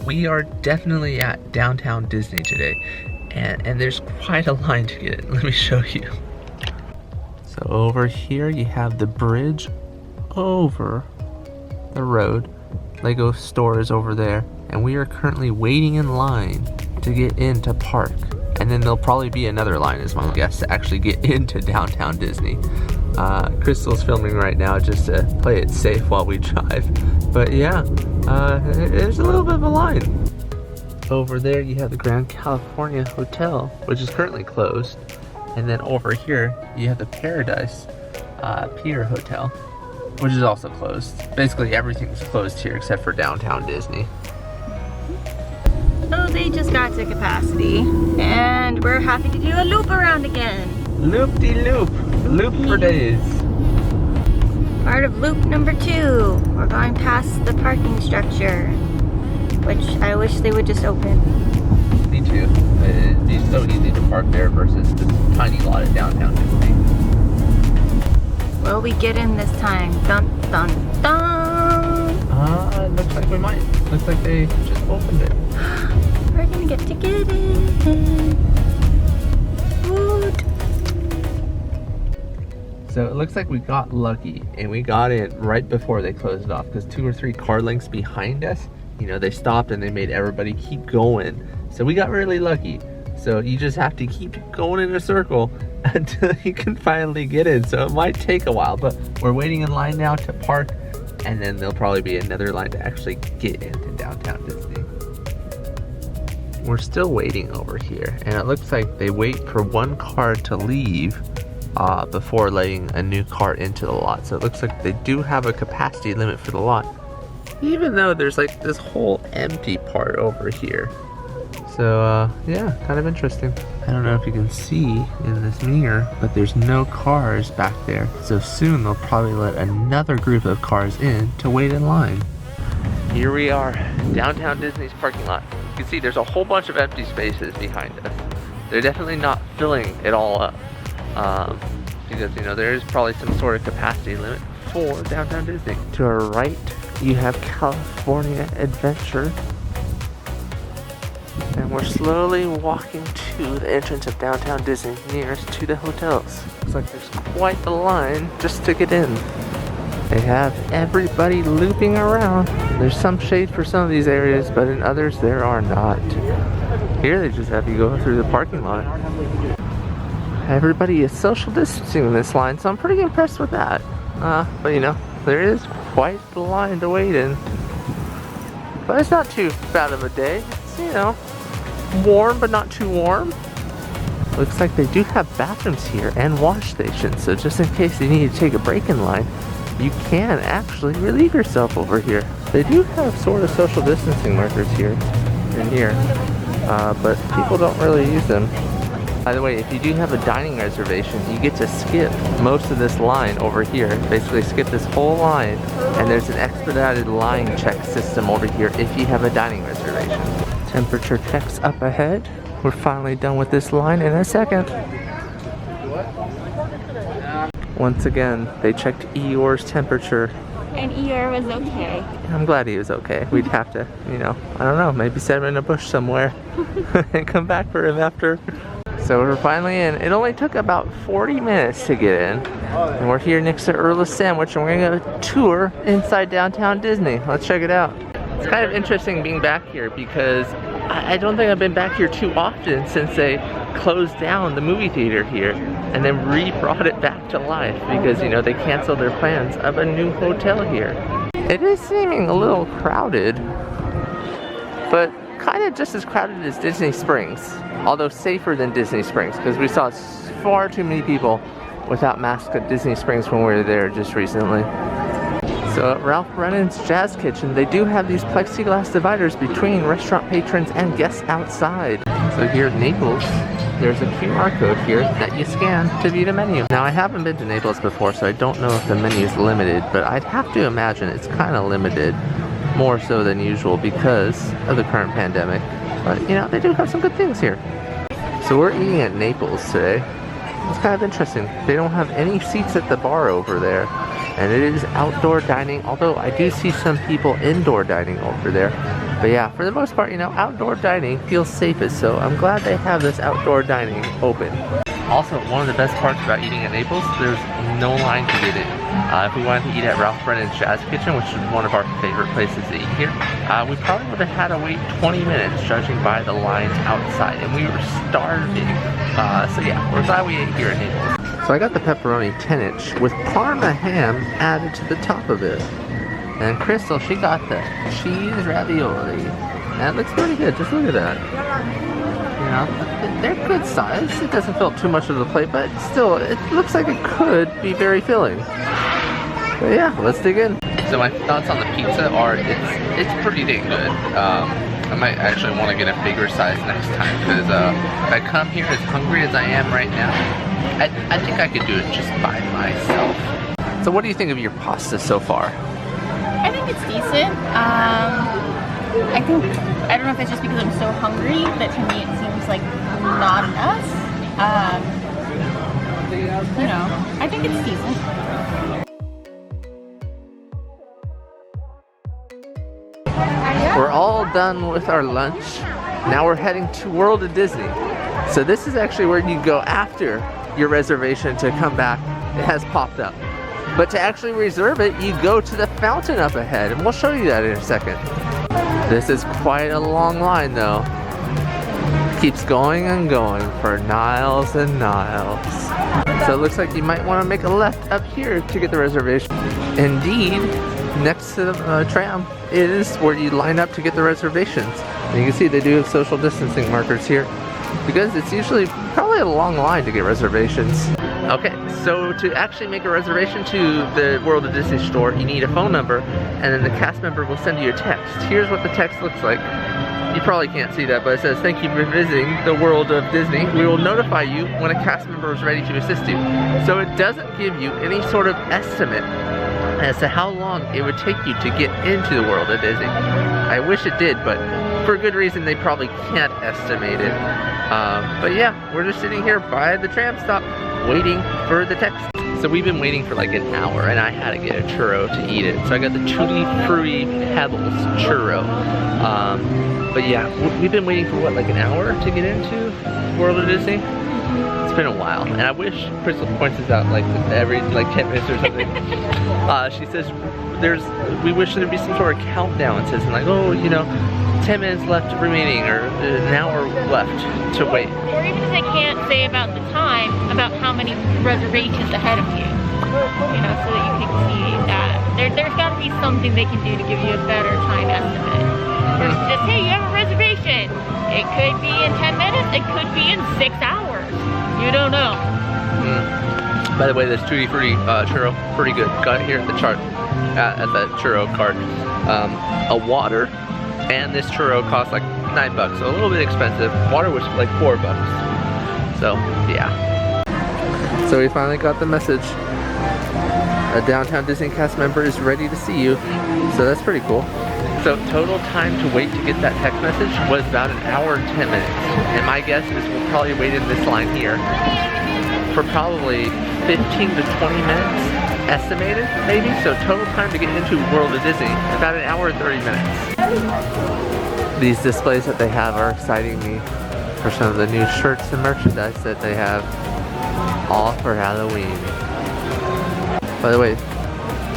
we are definitely at downtown Disney today, and there's quite a line to get in. Let me show you. So over here you have the bridge over the road. Lego store is over there, and we are currently waiting in line to get into park. And then there'll probably be another line, is my guess, to actually get into downtown Disney. Crystal's filming right now just to play it safe while we drive. But yeah, there's a little bit of a line. Over there you have the Grand California Hotel, which is currently closed. And then over here you have the Paradise Pier Hotel, which is also closed. Basically everything's closed here except for downtown Disney. Oh, they just got to capacity, and we're happy to do a loop around again. Loop-de-loop, loop for days. Part of loop number 2. We're going past the parking structure, which I wish they would just open. Me too. It'd be so easy to park there versus this tiny lot at downtown Disney. Will we get in this time? Dun dun dun! It looks like we might. Looks like they just opened it. We're gonna get to get in. Woot. So it looks like we got lucky and we got in right before they closed it off, because 2 or 3 car lengths behind us, you know, they stopped and they made everybody keep going. So we got really lucky. So you just have to keep going in a circle until you can finally get in. So it might take a while, but we're waiting in line now to park, and then there'll probably be another line to actually get into downtown Disney. We're still waiting over here, and it looks like they wait for one car to leave before letting a new car into the lot. So it looks like they do have a capacity limit for the lot, even though there's like this whole empty part over here. So yeah, kind of interesting. I don't know if you can see in this mirror, but there's no cars back there. So soon they'll probably let another group of cars in to wait in line. Here we are, downtown Disney's parking lot. You can see there's a whole bunch of empty spaces behind us. They're definitely not filling it all up. Because, you know, there is probably some sort of capacity limit for downtown Disney. To our right, you have California Adventure. And we're slowly walking to the entrance of downtown Disney, nearest to the hotels. Looks like there's quite a line just to get in. They have everybody looping around. There's some shade for some of these areas, but in others there are not. Here they just have you go through the parking lot. Everybody is social distancing in this line, so I'm pretty impressed with that. But you know, there is quite the line to wait in. But it's not too bad of a day. It's, you know, warm but not too warm. Looks like they do have bathrooms here and wash stations, so just in case you need to take a break in line, you can actually relieve yourself over here. They do have sort of social distancing markers here and here, but people don't really use them. By the way, if you do have a dining reservation, you get to skip most of this line over here. Basically skip this whole line, and there's an expedited line check system over here if you have a dining reservation. Temperature checks up ahead. We're finally done with this line in a second. Once again, they checked Eeyore's temperature. And Eeyore was okay. I'm glad he was okay. We'd have to, you know, I don't know, maybe set him in a bush somewhere and come back for him after. So we're finally in. It only took about 40 minutes to get in. And we're here next to Earl's Sandwich, and we're gonna go tour inside downtown Disney. Let's check it out. It's kind of interesting being back here because I don't think I've been back here too often since they closed down the movie theater here and then re-brought it back to life because, you know, they canceled their plans of a new hotel here. It is seeming a little crowded, but kind of just as crowded as Disney Springs, although safer than Disney Springs because we saw far too many people without masks at Disney Springs when we were there just recently. So at Ralph Brennan's Jazz Kitchen, they do have these plexiglass dividers between restaurant patrons and guests outside. So here at Naples, there's a QR code here that you scan to view the menu. Now I haven't been to Naples before, so I don't know if the menu is limited, but I'd have to imagine it's kind of limited, more so than usual because of the current pandemic. But you know, they do have some good things here. So we're eating at Naples today. It's kind of interesting. They don't have any seats at the bar over there. And it is outdoor dining, although I do see some people indoor dining over there. But yeah, for the most part, you know, outdoor dining feels safest, so I'm glad they have this outdoor dining open. Also, one of the best parts about eating at Naples, there's no line to get in. If we wanted to eat at Ralph Brennan's Jazz Kitchen, which is one of our favorite places to eat here, we probably would have had to wait 20 minutes judging by the lines outside, and we were starving. So yeah, we're glad we ate here at Naples. So I got the pepperoni 10-inch with Parma ham added to the top of it. And Crystal, she got the cheese ravioli. And it looks pretty good, just look at that. You know, they're good size. It doesn't fill too much of the plate, but still, it looks like it could be very filling. But yeah, let's dig in. So my thoughts on the pizza are, it's pretty dang good. I might actually want to get a bigger size next time, because if I come here as hungry as I am right now, I think I could do it just by myself. So what do you think of your pasta so far? I think it's decent. I don't know if it's just because I'm so hungry, but to me it seems like not enough. You know, I think it's decent. We're all done with our lunch. Now we're heading to World of Disney. So this is actually where you go after your reservation to come back. It has popped up. But to actually reserve it, you go to the fountain up ahead, and we'll show you that in a second. This is quite a long line though. Keeps going and going for miles and miles. So it looks like you might want to make a left up here to get the reservation. Indeed, next to the tram is where you line up to get the reservations. And you can see they do have social distancing markers here, because it's usually probably a long line to get reservations. Okay, so to actually make a reservation to the World of Disney store, you need a phone number, and then the cast member will send you a text. Here's what the text looks like. You probably can't see that, but it says, "Thank you for visiting the World of Disney. We will notify you when a cast member is ready to assist you." So it doesn't give you any sort of estimate as to how long it would take you to get into the World of Disney. I wish it did, but for good reason they probably can't estimate it. But yeah, we're just sitting here by the tram stop waiting for the text. So we've been waiting for like an hour, and I had to get a churro to eat it. So I got the Tutti Frutti Pebbles churro. But yeah, we've been waiting for what, like an hour to get into World of Disney? It's been a while, and I wish Crystal points this out like every 10 minutes or something. She says we wish there'd be some sort of countdown. It says like, oh, you know, 10 minutes left remaining, or an hour left to wait. Or even if they can't say about the time, about how many reservations ahead of you. You know, so that you can see that. There's got to be something they can do to give you a better time estimate. Versus just, hey, you have a reservation. It could be in 10 minutes, it could be in 6 hours. You don't know. By the way, this Tutti Frutti churro, pretty good. Got it here at the chart, at the churro cart. A water and this churro cost like $9, so a little bit expensive. Water was like $4. So yeah. So we finally got the message. A downtown Disney cast member is ready to see you. So that's pretty cool. So total time to wait to get that text message was about an hour and 10 minutes. And my guess is we'll probably wait in this line here for probably 15 to 20 minutes, estimated maybe. So total time to get into World of Disney, about an hour and 30 minutes. These displays that they have are exciting me for some of the new shirts and merchandise that they have, all for Halloween. By the way,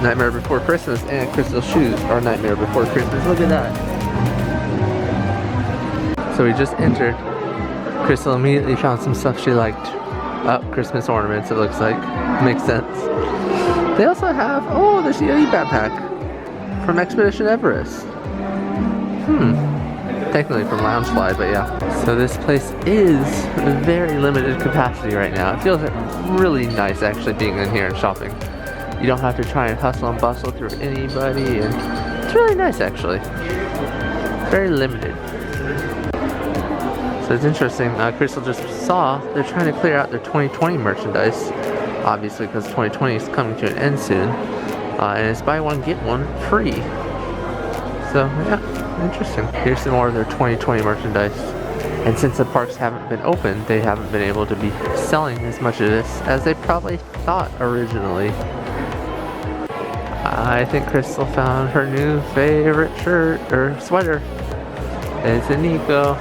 Nightmare Before Christmas and Crystal's shoes are Nightmare Before Christmas. Look at that. So we just entered. Crystal immediately found some stuff she liked. Oh, Christmas ornaments, it looks like. Makes sense. They also have, oh, the Yeti backpack from Expedition Everest. Technically from Loungefly, but yeah. So this place is very limited capacity right now. It feels really nice actually being in here and shopping. You don't have to try and hustle and bustle through anybody, and it's really nice actually. Very limited. So it's interesting, Crystal just saw they're trying to clear out their 2020 merchandise, obviously because 2020 is coming to an end soon, and it's buy one get one free. So yeah, interesting. Here's some more of their 2020 merchandise. And since the parks haven't been open, they haven't been able to be selling as much of this as they probably thought originally. I think Crystal found her new favorite shirt, or sweater. It's a Nico.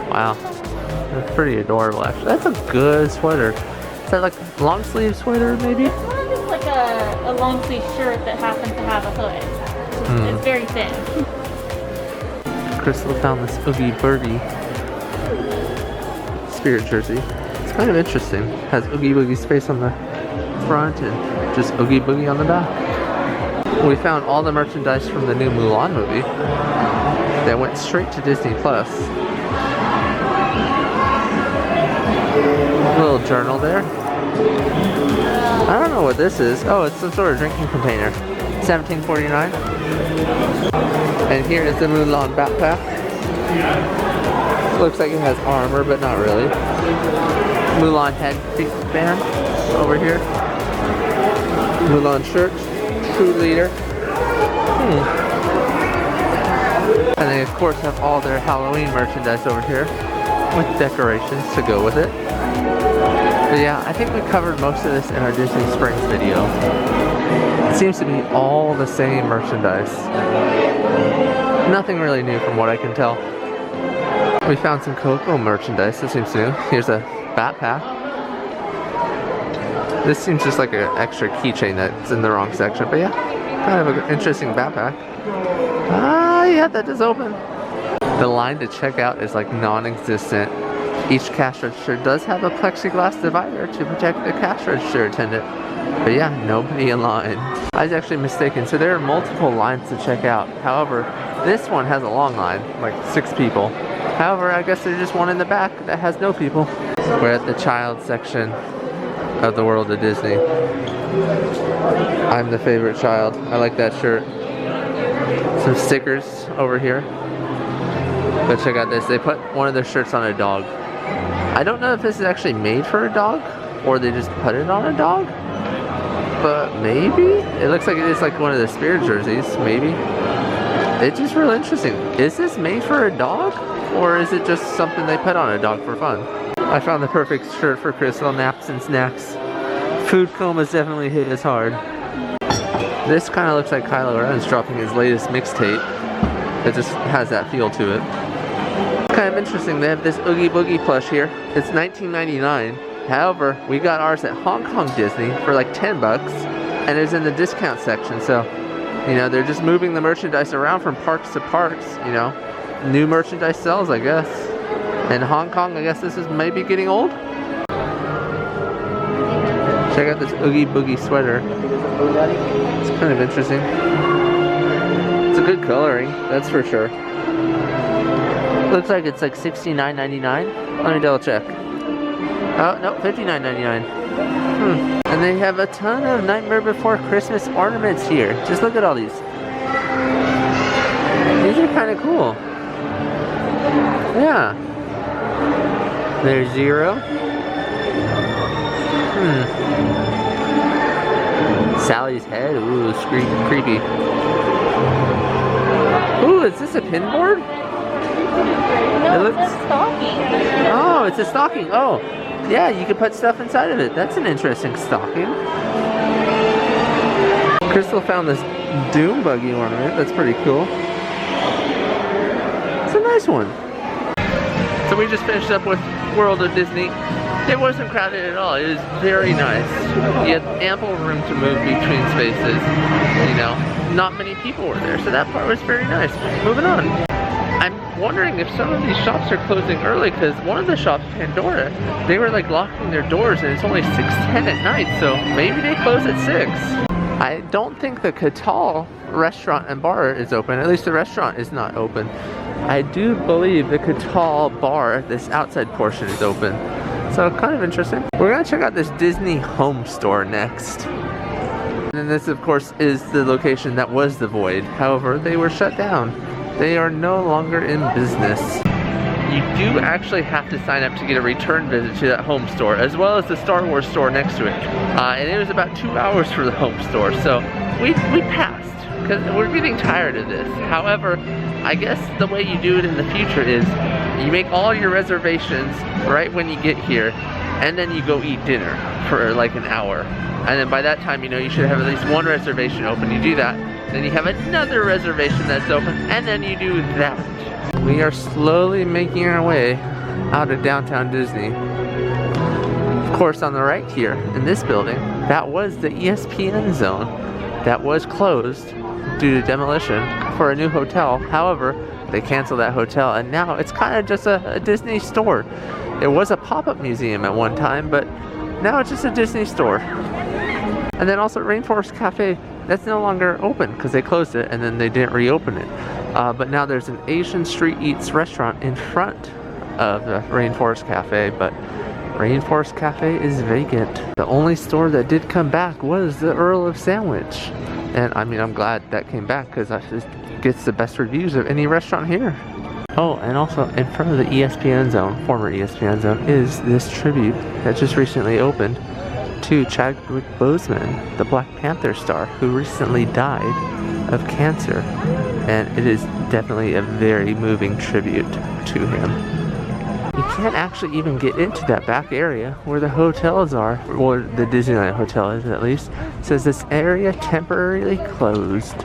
Wow. That's pretty adorable, actually. That's a good sweater. Is that like a long sleeve sweater, maybe? It's more just like a long sleeve shirt that happens to have a hood. It's very thin. Crystal found this Oogie Birdie Spirit jersey. It's kind of interesting. Has Oogie Boogie's face on the front and just Oogie Boogie on the back. We found all the merchandise from the new Mulan movie that went straight to Disney Plus. Little journal there. I don't know what this is. Oh, it's some sort of drinking container. $17.49. And here is the Mulan backpack. Looks like it has armor, but not really. Mulan headband over here. Mulan shirt. True leader. And they of course have all their Halloween merchandise over here with decorations to go with it. But yeah, I think we covered most of this in our Disney Springs video. It seems to be all the same merchandise. Nothing really new from what I can tell. We found some Coco merchandise that seems new. Here's a backpack. This seems just like an extra keychain that's in the wrong section, but yeah, kind of an interesting backpack. Ah, yeah, that is open. The line to check out is like non-existent. Each cash register does have a plexiglass divider to protect the cash register attendant. But yeah, nobody in line. I was actually mistaken, so there are multiple lines to check out. However, this one has a long line, like 6 people. However, I guess there's just one in the back that has no people. We're at the child section of the world of Disney. I'm the favorite child. I like that shirt. Some stickers over here. But check out this. They put one of their shirts on a dog. I don't know if this is actually made for a dog or they just put it on a dog. But maybe? It looks like it is like one of the Spirit jerseys. Maybe. It's just real interesting. Is this made for a dog? Or is it just something they put on a dog for fun? I found the perfect shirt for Crystal. Naps and snacks. Food comas definitely hit us hard. This kind of looks like Kylo Ren's dropping his latest mixtape. It just has that feel to it. Kind of interesting, they have this Oogie Boogie plush here. It's $19.99. However, we got ours at Hong Kong Disney for like 10 bucks. And it's in the discount section, so, you know, they're just moving the merchandise around from parks to parks, you know. New merchandise sells, I guess. In Hong Kong, I guess this is maybe getting old. Check out this Oogie Boogie sweater. It's kind of interesting. It's a good coloring, that's for sure. Looks like it's like $69.99. Let me double check. Oh, no, $59.99. And they have a ton of Nightmare Before Christmas ornaments here. Just look at all these. These are kind of cool. Yeah. There's Zero. Sally's head. Ooh, creepy. Ooh, is this a pinboard? No, it's a stocking. Oh, it's a stocking. Oh, yeah, you can put stuff inside of it. That's an interesting stocking. Crystal found this Doom Buggy ornament. That's pretty cool. It's a nice one. So we just finished up with World of Disney. It wasn't crowded at all. It was very nice. You had ample room to move between spaces. You know, not many people were there, so that part was very nice. Moving on. I'm wondering if some of these shops are closing early because one of the shops, Pandora, they were like locking their doors and it's only 6:10 at night, so maybe they close at 6. I don't think the Catal restaurant and bar is open. At least the restaurant is not open. I do believe the Catal bar, this outside portion, is open. So kind of interesting. We're gonna check out this Disney home store next. And this of course is the location that was the Void. However, they were shut down. They are no longer in business. You do actually have to sign up to get a return visit to that home store, as well as the Star Wars store next to it. And it was about 2 hours for the home store, so we passed, because we're getting tired of this. However, I guess the way you do it in the future is you make all your reservations right when you get here, and then you go eat dinner for like an hour. And then by that time, you know, you should have at least one reservation open. You do that, then you have another reservation that's open, and then you do that. We are slowly making our way out of downtown Disney. Of course, on the right here, in this building, that was the ESPN zone that was closed due to demolition for a new hotel. However, they canceled that hotel, and now it's kind of just a Disney store. It was a pop-up museum at one time, but now it's just a Disney store. And then also Rainforest Cafe, that's no longer open because they closed it and then they didn't reopen it. But now there's an Asian Street Eats restaurant in front of the Rainforest Cafe, but Rainforest Cafe is vacant. The only store that did come back was the Earl of Sandwich. And I mean, I'm glad that came back because it gets the best reviews of any restaurant here. Oh, and also in front of the ESPN zone, former ESPN zone, is this tribute that just recently opened to Chadwick Boseman, the Black Panther star, who recently died of cancer. And it is definitely a very moving tribute to him. You can't actually even get into that back area where the hotels are, or the Disneyland hotel is at least. It says this area temporarily closed.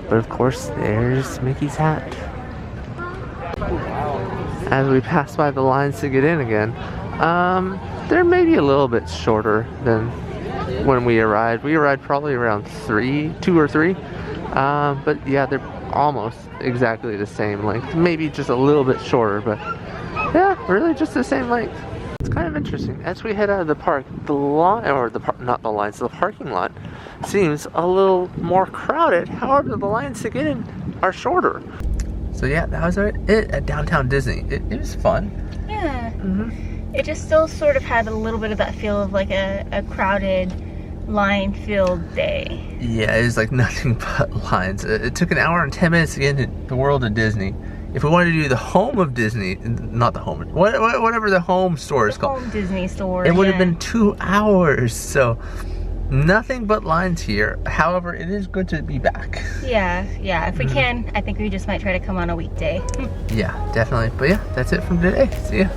But of course, there's Mickey's hat. As we pass by the lines to get in again, they're maybe a little bit shorter than when we arrived. We arrived probably around 2 or 3. But yeah, they're almost exactly the same length. Maybe just a little bit shorter, but yeah, really just the same length. It's kind of interesting. As we head out of the park, the line, or the parking lot seems a little more crowded. However, the lines to get in are shorter. So yeah, that was it at downtown Disney. It was fun. Yeah. It just still sort of had a little bit of that feel of like a crowded, line-filled day. Yeah, it was like nothing but lines. It took an hour and 10 minutes to get into the world of Disney. If we wanted to do the home of Disney, not the home, whatever the home store is called. Home Disney store. It would have been 2 hours. So nothing but lines here. However, it is good to be back. Yeah. If we can, I think we just might try to come on a weekday. Yeah, definitely. But yeah, that's it from today. See ya.